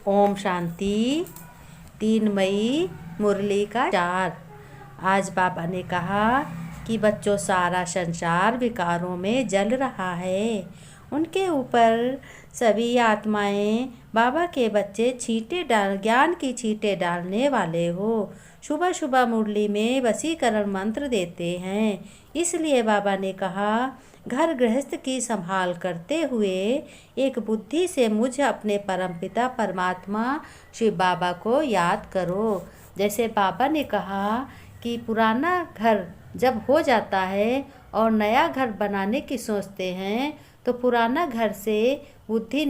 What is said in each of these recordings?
ओम शांति। 3 मई मुरली का 4। आज बाबा ने कहा कि बच्चों, सारा संसार विकारों में जल रहा है। उनके ऊपर सभी आत्माएं बाबा के बच्चे ज्ञान की छींटे डालने वाले हो। सुबह सुबह मुरली में वशीकरण मंत्र देते हैं। इसलिए बाबा ने कहा, घर गृहस्थ की संभाल करते हुए एक बुद्धि से मुझ अपने परमपिता परमात्मा शिव बाबा को याद करो। जैसे बाबा ने कहा कि पुराना घर जब हो जाता है और नया घर बनाने की सोचते हैं तो पुराना घर से बुद्धि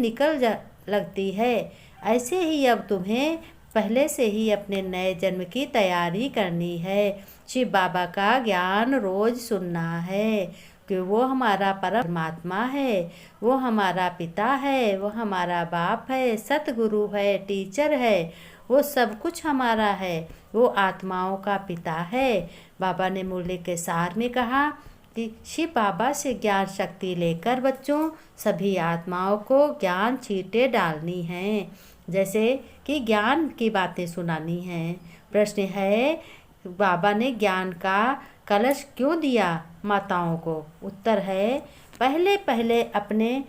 लगती है। ऐसे ही अब तुम्हें पहले से ही अपने नए जन्म की तैयारी करनी है। शिव बाबा का ज्ञान रोज सुनना है कि वो हमारा परमात्मा है, वो हमारा पिता है, वो हमारा बाप है, सतगुरु है, टीचर है, वो सब कुछ हमारा है, वो आत्माओं का पिता है। बाबा ने मुरली के सार में कहा कि शिव बाबा से ज्ञान शक्ति लेकर बच्चों सभी आत्माओं को ज्ञान छींटे डालनी हैं। जैसे कि ज्ञान की बातें सुनानी हैं। प्रश्न है, बाबा ने ज्ञान का कलश क्यों दिया माताओं को? उत्तर है, पहले पहले अपने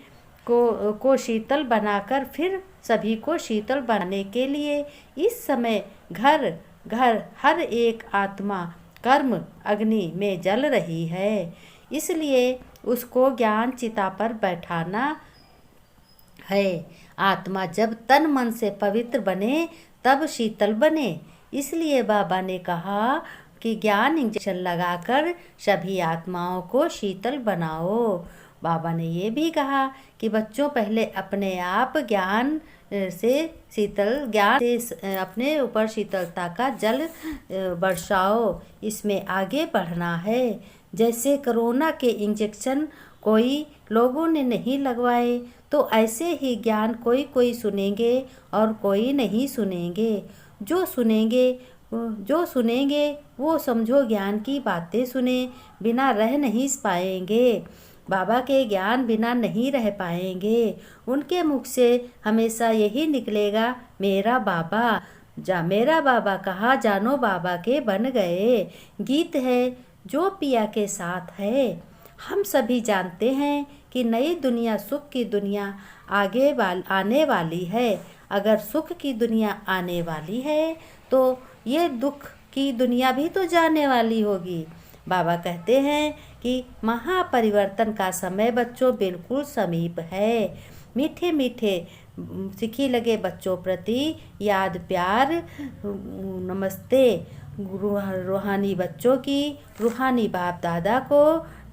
को शीतल बनाकर फिर सभी को शीतल बनाने के लिए। इस समय घर घर हर एक आत्मा कर्म अग्नि में जल रही है, इसलिए उसको ज्ञान चिता पर बैठाना है। आत्मा जब तन मन से पवित्र बने तब शीतल बने। इसलिए बाबा ने कहा कि ज्ञान इंजेक्शन लगाकर सभी आत्माओं को शीतल बनाओ। बाबा ने ये भी कहा कि बच्चों, पहले अपने आप ज्ञान से अपने ऊपर शीतलता का जल बरसाओ। इसमें आगे बढ़ना है। जैसे कोरोना के इंजेक्शन कोई लोगों ने नहीं लगवाए, तो ऐसे ही ज्ञान कोई कोई सुनेंगे और कोई नहीं सुनेंगे। जो सुनेंगे वो समझो ज्ञान की बातें सुने, बिना रह नहीं पाएंगे। बाबा के ज्ञान बिना नहीं रह पाएंगे। उनके मुख से हमेशा यही निकलेगा, मेरा बाबा कहा जानो बाबा के बन गए। गीत है जो पिया के साथ है। हम सभी जानते हैं कि नई दुनिया सुख की दुनिया आने वाली है। अगर सुख की दुनिया आने वाली है तो ये दुख की दुनिया भी तो जाने वाली होगी। बाबा कहते हैं कि महापरिवर्तन का समय बच्चों बिल्कुल समीप है। मीठे मीठे सिखी लगे बच्चों प्रति याद प्यार नमस्ते। रूहानी बच्चों की रूहानी बाप दादा को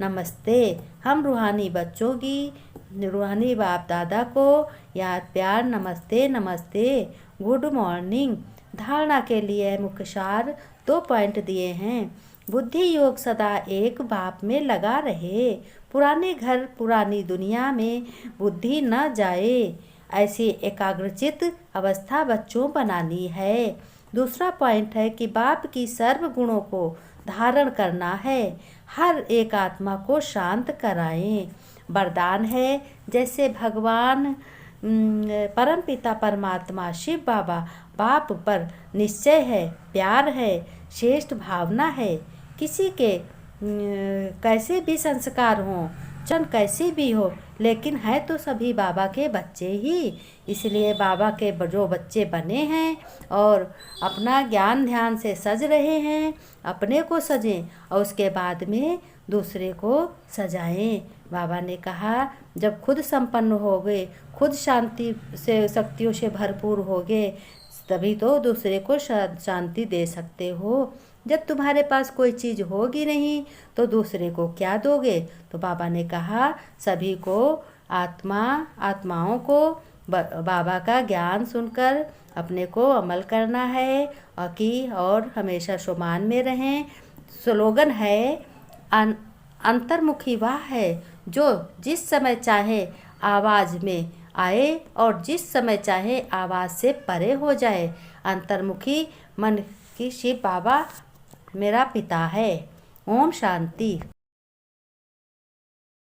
नमस्ते। हम रूहानी बच्चों की रूहानी बाप दादा को याद प्यार नमस्ते नमस्ते। Good morning. धारणा के लिए मुख्य सार 2 पॉइंट दिए हैं। बुद्धि योग सदा एक बाप में लगा रहे। पुराने घर पुरानी दुनिया में बुद्धि न जाए, ऐसी एकाग्रचित अवस्था बच्चों बनानी है। दूसरा पॉइंट है कि बाप की सर्व गुणों को धारण करना है। हर एक आत्मा को शांत कराएं। वरदान है, जैसे भगवान परमपिता परमात्मा शिव बाबा बाप पर निश्चय है, प्यार है, श्रेष्ठ भावना है। किसी के कैसे भी संस्कार हों, चन कैसी भी हो, लेकिन है तो सभी बाबा के बच्चे ही। इसलिए बाबा के जो बच्चे बने हैं और अपना ज्ञान ध्यान से सज रहे हैं, अपने को सजें और उसके बाद में दूसरे को सजाएं। बाबा ने कहा, जब खुद संपन्न हो गए, खुद शांति से शक्तियों से भरपूर हो गए, तभी तो दूसरे को शांति दे सकते हो। जब तुम्हारे पास कोई चीज़ होगी नहीं तो दूसरे को क्या दोगे? तो बाबा ने कहा, सभी को आत्माओं को बाबा का ज्ञान सुनकर अपने को अमल करना है और हमेशा शुमान में रहें। स्लोगन है, अंतर्मुखी वह है जो जिस समय चाहे आवाज़ में आए और जिस समय चाहे आवाज़ से परे हो जाए। अंतर्मुखी मन की शिव बाबा मेरा पिता है। ओम शांति।